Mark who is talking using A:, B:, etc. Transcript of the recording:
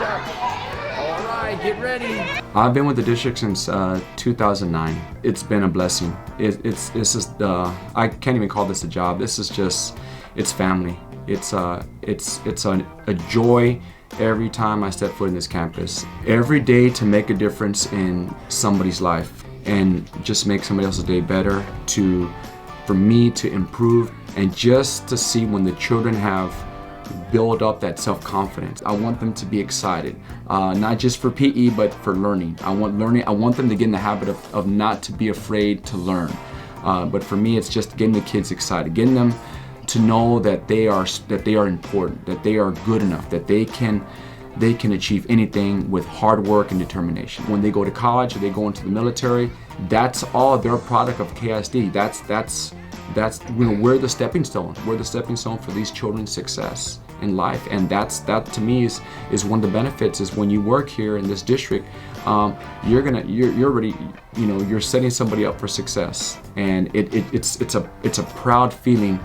A: All right, get ready.
B: I've been with the district since 2009. It's been a blessing. It's just I can't even call this a job. This is just, it's family. It's a joy every time I step foot in this campus. Every day to make a difference in somebody's life and just make somebody else's day better, for me to improve, and just to see when the children have build up that self-confidence. I want them to be excited, not just for PE, but for learning. I want them to get in the habit of not to be afraid to learn. But for me, it's just getting the kids excited, getting them to know that they are important, that they are good enough, that they can achieve anything with hard work and determination. When they go to college or they go into the military, that's all their product of KISD. That's we're the stepping stone. We're the stepping stone for these children's success in life, and that to me is one of the benefits. Is when you work here in this district, you're already, you're setting somebody up for success, and it's a proud feeling.